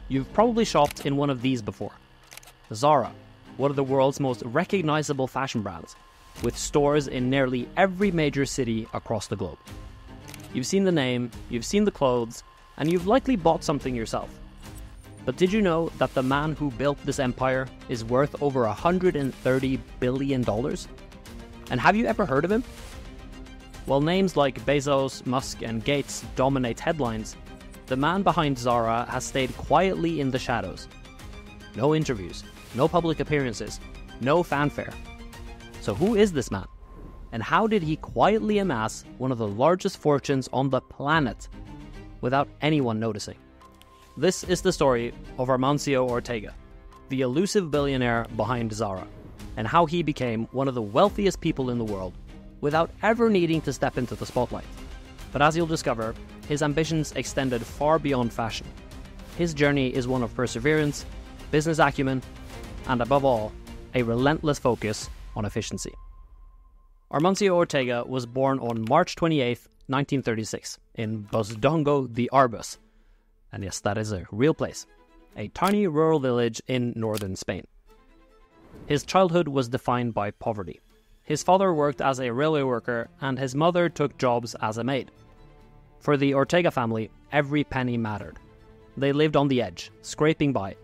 You've probably shopped in one of these before. Zara, one of the world's most recognizable fashion brands, with stores in nearly every major city across the globe. You've seen the name, you've seen the clothes, and you've likely bought something yourself. But did you know that the man who built this empire is worth over $130 billion? And have you ever heard of him? While names like Bezos, Musk, and Gates dominate headlines, the man behind Zara has stayed quietly in the shadows. No interviews, no public appearances, no fanfare. So who is this man? And how did he quietly amass one of the largest fortunes on the planet without anyone noticing? This is the story of Amancio Ortega, the elusive billionaire behind Zara, and how he became one of the wealthiest people in the world without ever needing to step into the spotlight. But as you'll discover, his ambitions extended far beyond fashion. His journey is one of perseverance, business acumen, and above all, a relentless focus on efficiency. Amancio Ortega was born on March 28, 1936, in Bosdongo de Arbus. And yes, that is a real place. A tiny rural village in northern Spain. His childhood was defined by poverty. His father worked as a railway worker, and his mother took jobs as a maid. For the Ortega family, every penny mattered. They lived on the edge, scraping by,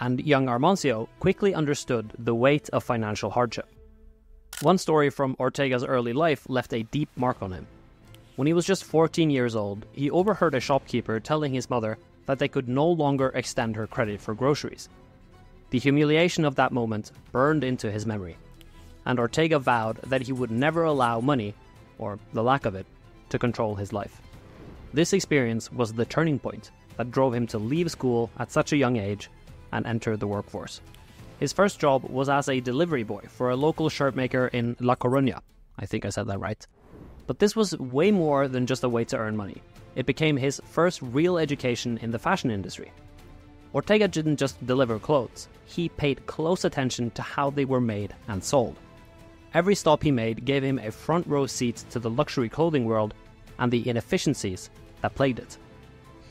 and young Amancio quickly understood the weight of financial hardship. One story from Ortega's early life left a deep mark on him. When he was just 14 years old, he overheard a shopkeeper telling his mother that they could no longer extend her credit for groceries. The humiliation of that moment burned into his memory, and Ortega vowed that he would never allow money, or the lack of it, to control his life. This experience was the turning point that drove him to leave school at such a young age and enter the workforce. His first job was as a delivery boy for a local shirt maker in La Coruña. I think I said that right. But this was way more than just a way to earn money. It became his first real education in the fashion industry. Ortega didn't just deliver clothes, he paid close attention to how they were made and sold. Every stop he made gave him a front row seat to the luxury clothing world and the inefficiencies that plagued it.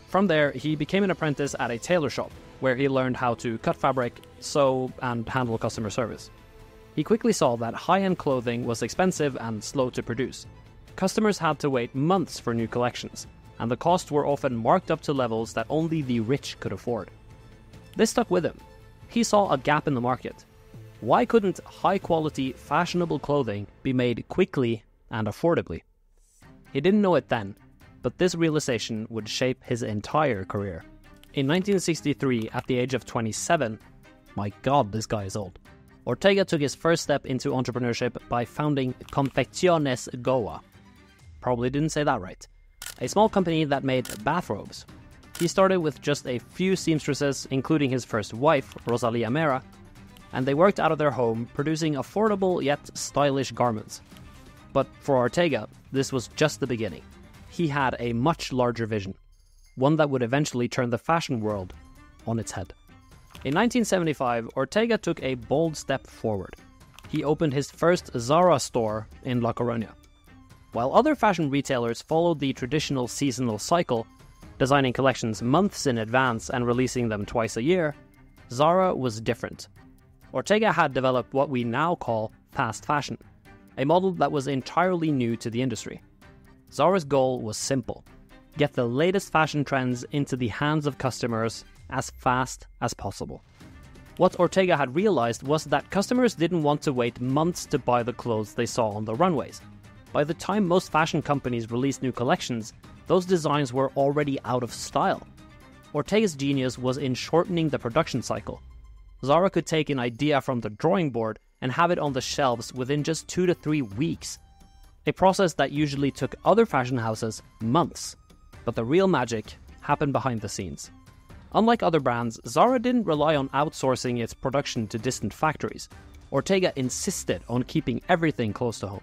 From there, he became an apprentice at a tailor shop, where he learned how to cut fabric, sew, and handle customer service. He quickly saw that high-end clothing was expensive and slow to produce. Customers had to wait months for new collections, and the costs were often marked up to levels that only the rich could afford. This stuck with him. He saw a gap in the market. Why couldn't high-quality, fashionable clothing be made quickly and affordably? He didn't know it then, but this realization would shape his entire career. In 1963, at the age of 27, my god, this guy is old, Ortega took his first step into entrepreneurship by founding Confecciones Goa. Probably didn't say that right. A small company that made bathrobes. He started with just a few seamstresses, including his first wife, Rosalia Mera, and they worked out of their home, producing affordable yet stylish garments. But for Ortega, this was just the beginning. He had a much larger vision, one that would eventually turn the fashion world on its head. In 1975, Ortega took a bold step forward. He opened his first Zara store in La Coruña. While other fashion retailers followed the traditional seasonal cycle, designing collections months in advance and releasing them twice a year, Zara was different. Ortega had developed what we now call fast fashion, a model that was entirely new to the industry. Zara's goal was simple: get the latest fashion trends into the hands of customers as fast as possible. What Ortega had realized was that customers didn't want to wait months to buy the clothes they saw on the runways. By the time most fashion companies released new collections, those designs were already out of style. Ortega's genius was in shortening the production cycle. Zara could take an idea from the drawing board and have it on the shelves within just 2 to 3 weeks. A process that usually took other fashion houses months. But the real magic happened behind the scenes. Unlike other brands, Zara didn't rely on outsourcing its production to distant factories. Ortega insisted on keeping everything close to home.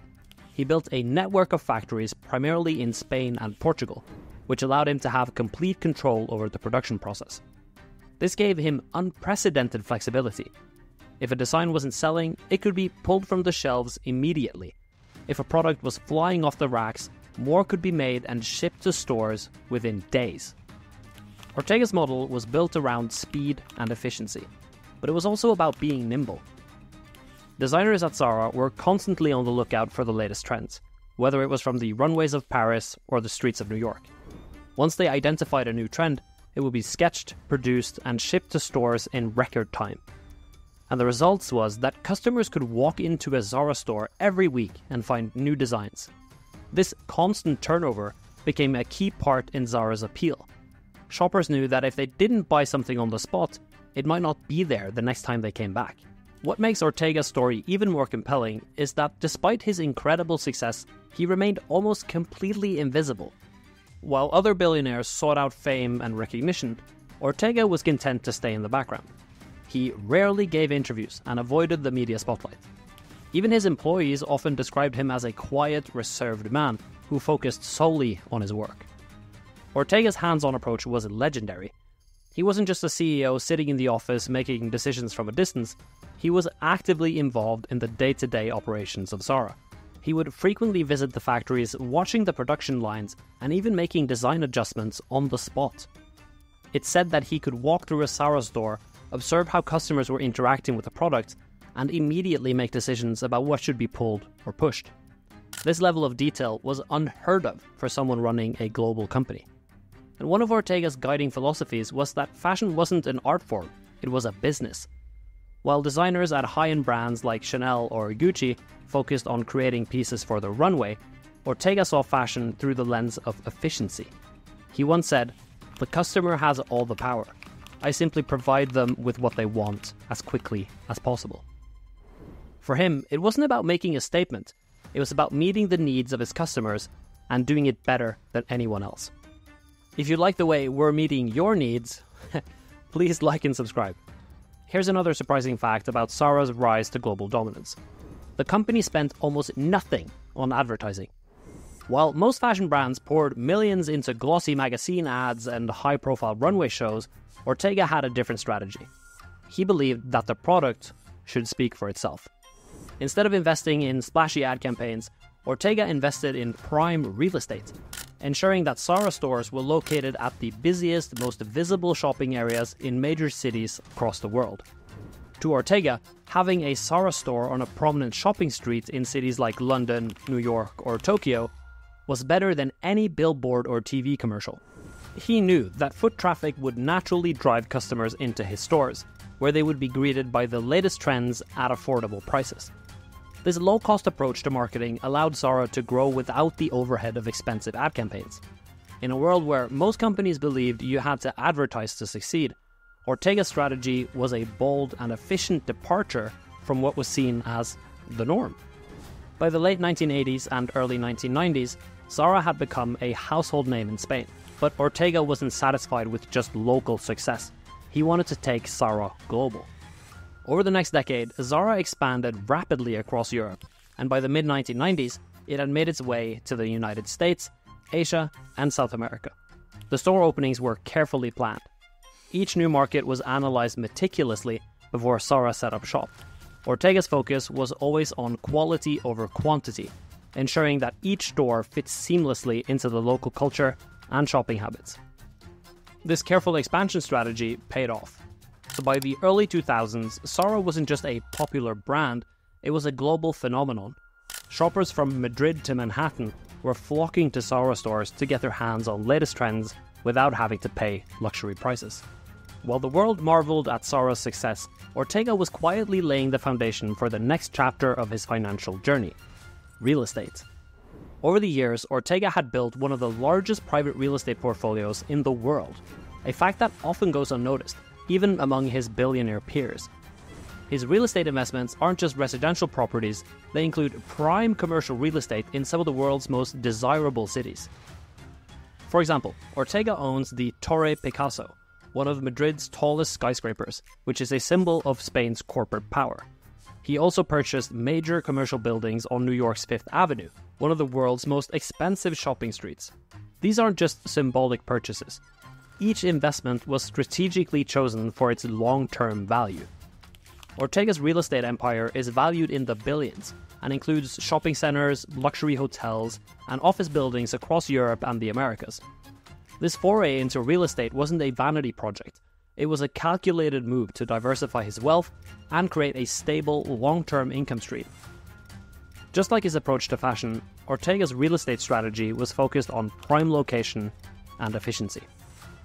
He built a network of factories primarily in Spain and Portugal, which allowed him to have complete control over the production process. This gave him unprecedented flexibility. If a design wasn't selling, it could be pulled from the shelves immediately. If a product was flying off the racks, more could be made and shipped to stores within days. Ortega's model was built around speed and efficiency, but it was also about being nimble. Designers at Zara were constantly on the lookout for the latest trends, whether it was from the runways of Paris or the streets of New York. Once they identified a new trend, it would be sketched, produced, and shipped to stores in record time. And the results was that customers could walk into a Zara store every week and find new designs. This constant turnover became a key part in Zara's appeal. Shoppers knew that if they didn't buy something on the spot, it might not be there the next time they came back. What makes Ortega's story even more compelling is that despite his incredible success, he remained almost completely invisible. While other billionaires sought out fame and recognition, Ortega was content to stay in the background. He rarely gave interviews and avoided the media spotlight. Even his employees often described him as a quiet, reserved man who focused solely on his work. Ortega's hands-on approach was legendary. He wasn't just a CEO sitting in the office making decisions from a distance. He was actively involved in the day-to-day operations of Zara. He would frequently visit the factories, watching the production lines, and even making design adjustments on the spot. It's said that he could walk through a Zara store, observe how customers were interacting with the product, and immediately make decisions about what should be pulled or pushed. This level of detail was unheard of for someone running a global company. And one of Ortega's guiding philosophies was that fashion wasn't an art form, it was a business. While designers at high-end brands like Chanel or Gucci focused on creating pieces for the runway, Ortega saw fashion through the lens of efficiency. He once said, "The customer has all the power. I simply provide them with what they want as quickly as possible." For him, it wasn't about making a statement. It was about meeting the needs of his customers and doing it better than anyone else. If you like the way we're meeting your needs, please like and subscribe. Here's another surprising fact about Zara's rise to global dominance. The company spent almost nothing on advertising. While most fashion brands poured millions into glossy magazine ads and high-profile runway shows, Ortega had a different strategy. He believed that the product should speak for itself. Instead of investing in splashy ad campaigns, Ortega invested in prime real estate, ensuring that Zara stores were located at the busiest, most visible shopping areas in major cities across the world. To Ortega, having a Zara store on a prominent shopping street in cities like London, New York, or Tokyo was better than any billboard or TV commercial. He knew that foot traffic would naturally drive customers into his stores, where they would be greeted by the latest trends at affordable prices. This low-cost approach to marketing allowed Zara to grow without the overhead of expensive ad campaigns. In a world where most companies believed you had to advertise to succeed, Ortega's strategy was a bold and efficient departure from what was seen as the norm. By the late 1980s and early 1990s, Zara had become a household name in Spain, but Ortega wasn't satisfied with just local success. He wanted to take Zara global. Over the next decade, Zara expanded rapidly across Europe, and by the mid-1990s, it had made its way to the United States, Asia, and South America. The store openings were carefully planned. Each new market was analyzed meticulously before Zara set up shop. Ortega's focus was always on quality over quantity, ensuring that each store fits seamlessly into the local culture and shopping habits. This careful expansion strategy paid off. So by the early 2000s, Zara wasn't just a popular brand, it was a global phenomenon. Shoppers from Madrid to Manhattan were flocking to Zara stores to get their hands on latest trends without having to pay luxury prices. While the world marveled at Zara's success, Ortega was quietly laying the foundation for the next chapter of his financial journey: real estate. Over the years, Ortega had built one of the largest private real estate portfolios in the world, a fact that often goes unnoticed, even among his billionaire peers. His real estate investments aren't just residential properties, they include prime commercial real estate in some of the world's most desirable cities. For example, Ortega owns the Torre Picasso, one of Madrid's tallest skyscrapers, which is a symbol of Spain's corporate power. He also purchased major commercial buildings on New York's Fifth Avenue, one of the world's most expensive shopping streets. These aren't just symbolic purchases. Each investment was strategically chosen for its long-term value. Ortega's real estate empire is valued in the billions and includes shopping centers, luxury hotels, and office buildings across Europe and the Americas. This foray into real estate wasn't a vanity project. It was a calculated move to diversify his wealth and create a stable, long-term income stream. Just like his approach to fashion, Ortega's real estate strategy was focused on prime location and efficiency.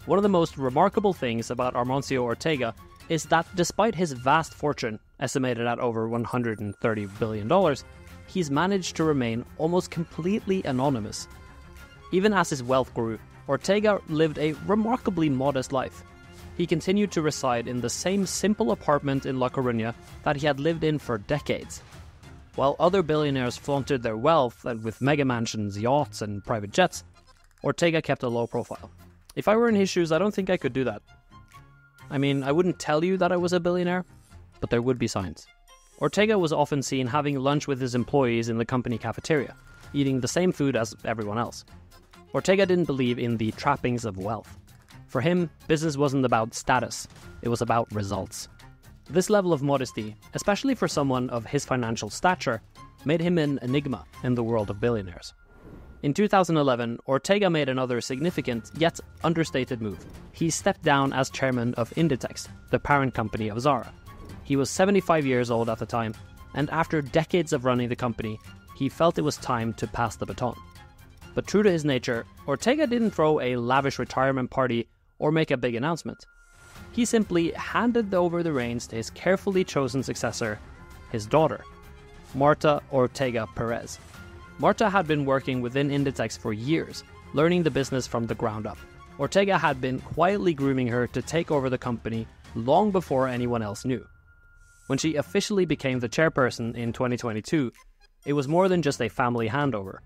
One of the most remarkable things about Amancio Ortega is that despite his vast fortune, estimated at over $130 billion, he's managed to remain almost completely anonymous. Even as his wealth grew, Ortega lived a remarkably modest life. He continued to reside in the same simple apartment in La Coruña that he had lived in for decades. While other billionaires flaunted their wealth and with mega mansions, yachts, and private jets, Ortega kept a low profile. If I were in his shoes, I don't think I could do that. I mean, I wouldn't tell you that I was a billionaire, but there would be signs. Ortega was often seen having lunch with his employees in the company cafeteria, eating the same food as everyone else. Ortega didn't believe in the trappings of wealth. For him, business wasn't about status, it was about results. This level of modesty, especially for someone of his financial stature, made him an enigma in the world of billionaires. In 2011, Ortega made another significant, yet understated move. He stepped down as chairman of Inditex, the parent company of Zara. He was 75 years old at the time, and after decades of running the company, he felt it was time to pass the baton. But true to his nature, Ortega didn't throw a lavish retirement party or make a big announcement. He simply handed over the reins to his carefully chosen successor, his daughter, Marta Ortega Perez. Marta had been working within Inditex for years, learning the business from the ground up. Ortega had been quietly grooming her to take over the company long before anyone else knew. When she officially became the chairperson in 2022, it was more than just a family handover.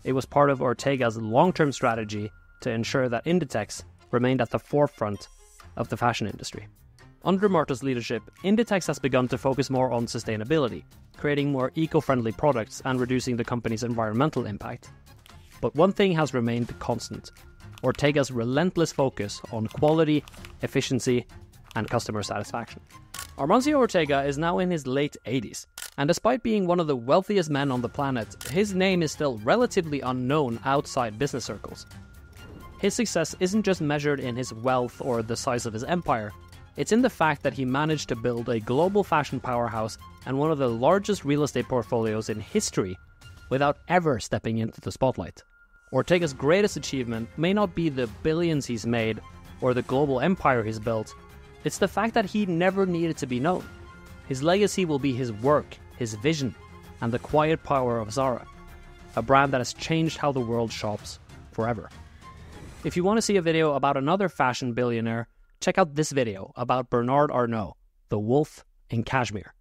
It was part of Ortega's long-term strategy to ensure that Inditex remained at the forefront of the fashion industry. Under Marta's leadership, Inditex has begun to focus more on sustainability, creating more eco-friendly products and reducing the company's environmental impact. But one thing has remained constant: Ortega's relentless focus on quality, efficiency, and customer satisfaction. Amancio Ortega is now in his late 80s, and despite being one of the wealthiest men on the planet, his name is still relatively unknown outside business circles. His success isn't just measured in his wealth or the size of his empire, it's in the fact that he managed to build a global fashion powerhouse and one of the largest real estate portfolios in history without ever stepping into the spotlight. Ortega's greatest achievement may not be the billions he's made or the global empire he's built, it's the fact that he never needed to be known. His legacy will be his work, his vision, and the quiet power of Zara, a brand that has changed how the world shops forever. If you want to see a video about another fashion billionaire, check out this video about Bernard Arnault, the wolf in cashmere.